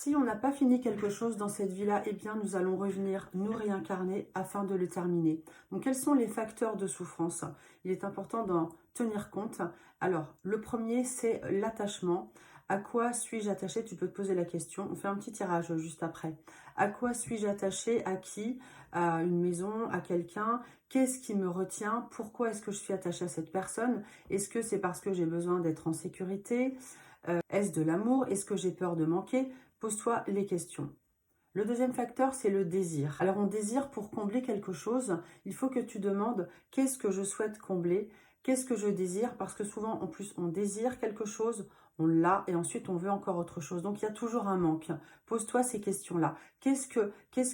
Si on n'a pas fini quelque chose dans cette vie-là, eh bien, nous allons revenir nous réincarner afin de le terminer. Donc, quels sont les facteurs de souffrance? Il est important d'en tenir compte. Alors, le premier, c'est l'attachement. À quoi suis-je attaché? Tu peux te poser la question. On fait un petit tirage juste après. À quoi suis-je attaché? À qui? À une maison? À quelqu'un? Qu'est-ce qui me retient? Pourquoi est-ce que je suis attachée à cette personne? Est-ce que c'est parce que j'ai besoin d'être en sécurité? Est-ce de l'amour? Est-ce que j'ai peur de manquer? Pose-toi les questions. Le deuxième facteur, c'est le désir. Alors, on désire pour combler quelque chose. Il faut que tu demandes qu'est-ce que je souhaite combler, qu'est-ce que je désire, parce que souvent, en plus, on désire quelque chose, on l'a, et ensuite, on veut encore autre chose. Donc, il y a toujours un manque. Pose-toi ces questions-là. Qu'est-ce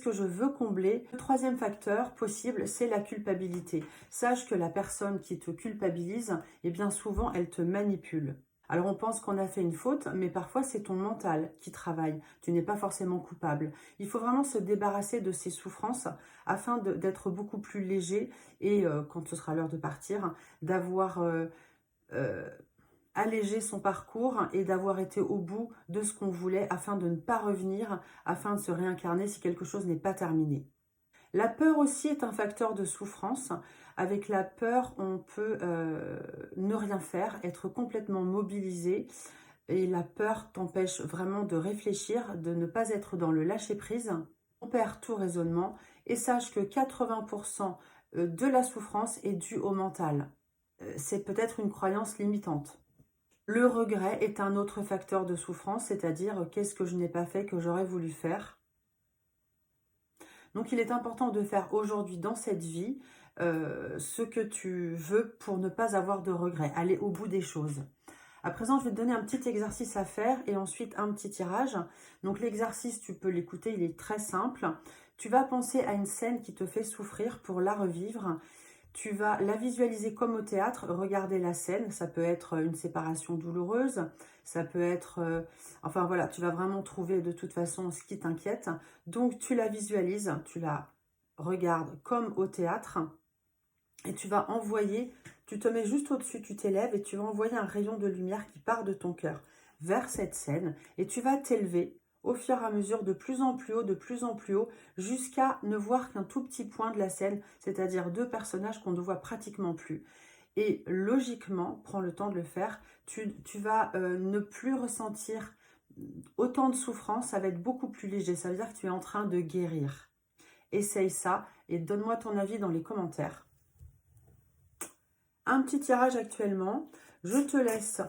que je veux combler? Le troisième facteur possible, c'est la culpabilité. Sache que la personne qui te culpabilise, eh bien, souvent, elle te manipule. Alors on pense qu'on a fait une faute, mais parfois c'est ton mental qui travaille. Tu n'es pas forcément coupable. Il faut vraiment se débarrasser de ces souffrances afin d'être beaucoup plus léger et quand ce sera l'heure de partir, d'avoir euh, allégé son parcours et d'avoir été au bout de ce qu'on voulait afin de ne pas revenir, afin de se réincarner si quelque chose n'est pas terminé. La peur aussi est un facteur de souffrance. Avec la peur, on peut ne rien faire, être complètement mobilisé. Et la peur t'empêche vraiment de réfléchir, de ne pas être dans le lâcher-prise. On perd tout raisonnement. Et sache que 80% de la souffrance est due au mental. C'est peut-être une croyance limitante. Le regret est un autre facteur de souffrance, c'est-à-dire qu'est-ce que je n'ai pas fait que j'aurais voulu faire. Donc, il est important de faire aujourd'hui dans cette vie ce que tu veux pour ne pas avoir de regrets, aller au bout des choses. À présent, je vais te donner un petit exercice à faire et ensuite un petit tirage. Donc, l'exercice, tu peux l'écouter, il est très simple. Tu vas penser à une scène qui te fait souffrir pour la revivre. Tu vas la visualiser comme au théâtre, regarder la scène. Ça peut être une séparation douloureuse, ça peut être... enfin voilà, tu vas vraiment trouver de toute façon ce qui t'inquiète. Donc tu la visualises, tu la regardes comme au théâtre et tu vas envoyer, tu te mets juste au-dessus, tu t'élèves et tu vas envoyer un rayon de lumière qui part de ton cœur vers cette scène et tu vas t'élever au fur et à mesure de plus en plus haut, de plus en plus haut, jusqu'à ne voir qu'un tout petit point de la scène, c'est-à-dire deux personnages qu'on ne voit pratiquement plus. Et logiquement, prends le temps de le faire, tu vas ne plus ressentir autant de souffrance, ça va être beaucoup plus léger, ça veut dire que tu es en train de guérir. Essaye ça et donne-moi ton avis dans les commentaires. Un petit tirage actuellement, je te laisse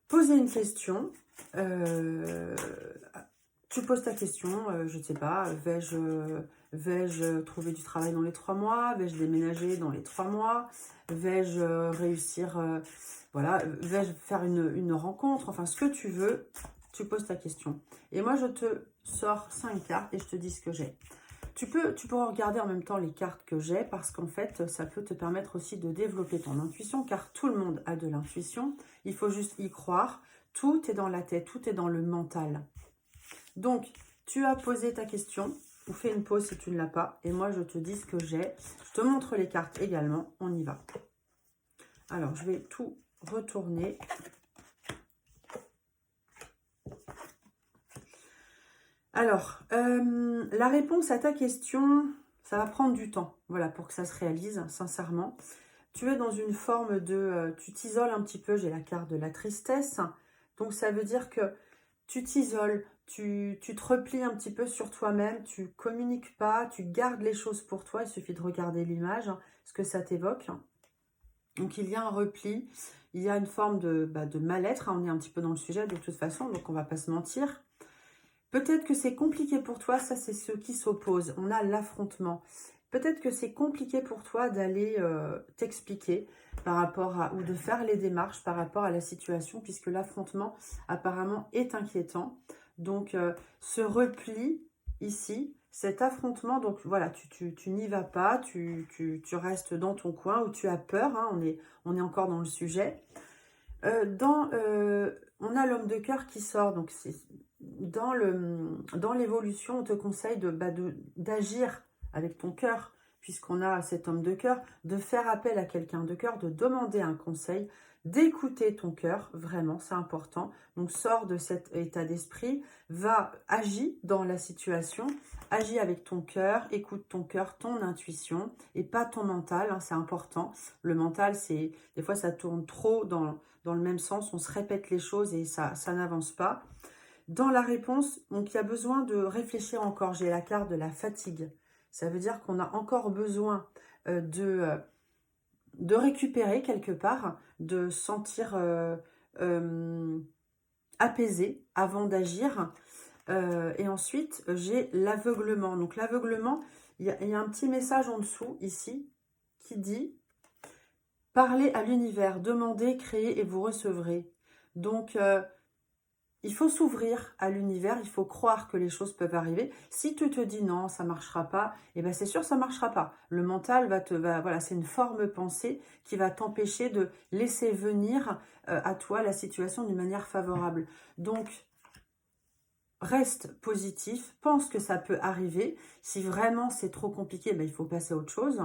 poser une question. Tu poses ta question, je ne sais pas, vais-je trouver du travail dans les 3 mois? Vais-je déménager dans les 3 mois? Vais-je réussir, voilà, vais-je faire une rencontre? Enfin, ce que tu veux, tu poses ta question. Et moi, je te sors 5 cartes et je te dis ce que j'ai. Tu pourras regarder en même temps les cartes que j'ai parce qu'en fait, ça peut te permettre aussi de développer ton intuition car tout le monde a de l'intuition. Il faut juste y croire. Tout est dans la tête, tout est dans le mental. Donc, tu as posé ta question ou fais une pause si tu ne l'as pas. Et moi, je te dis ce que j'ai. Je te montre les cartes également. On y va. Alors, je vais tout retourner. Alors, la réponse à ta question, ça va prendre du temps. Voilà, pour que ça se réalise, sincèrement. Tu es dans une forme de... tu t'isoles un petit peu. J'ai la carte de la tristesse. Donc, ça veut dire que tu t'isoles, tu te replies un petit peu sur toi-même, tu communiques pas, tu gardes les choses pour toi. Il suffit de regarder l'image, ce que ça t'évoque. Donc, il y a un repli, il y a une forme de mal-être. On est un petit peu dans le sujet de toute façon, donc on va pas se mentir. Peut-être que c'est compliqué pour toi, ça c'est ce qui s'oppose. On a l'affrontement. Peut-être que c'est compliqué pour toi d'aller t'expliquer par rapport à, ou de faire les démarches par rapport à la situation, puisque l'affrontement apparemment est inquiétant. Donc ce repli ici, cet affrontement, donc voilà, tu n'y vas pas, tu restes dans ton coin où tu as peur, hein, on est encore dans le sujet. On a l'homme de cœur qui sort, donc c'est dans l'évolution, on te conseille d'agir avec ton cœur, puisqu'on a cet homme de cœur, de faire appel à quelqu'un de cœur, de demander un conseil, d'écouter ton cœur, vraiment, c'est important. Donc, sors de cet état d'esprit, agis dans la situation, agis avec ton cœur, écoute ton cœur, ton intuition, et pas ton mental, hein, c'est important. Le mental, des fois, ça tourne trop dans le même sens, on se répète les choses et ça n'avance pas. Dans la réponse, donc il y a besoin de réfléchir encore. J'ai la carte de la fatigue. Ça veut dire qu'on a encore besoin de récupérer quelque part, de sentir apaisé avant d'agir. Et ensuite, j'ai l'aveuglement. Donc l'aveuglement, il y a un petit message en dessous, ici, qui dit « Parlez à l'univers, demandez, créez et vous recevrez ». Donc, il faut s'ouvrir à l'univers, il faut croire que les choses peuvent arriver. Si tu te dis non, ça ne marchera pas, eh ben c'est sûr, ça ne marchera pas. Le mental voilà, c'est une forme pensée qui va t'empêcher de laisser venir à toi la situation d'une manière favorable. Donc, reste positif, pense que ça peut arriver. Si vraiment c'est trop compliqué, ben, il faut passer à autre chose.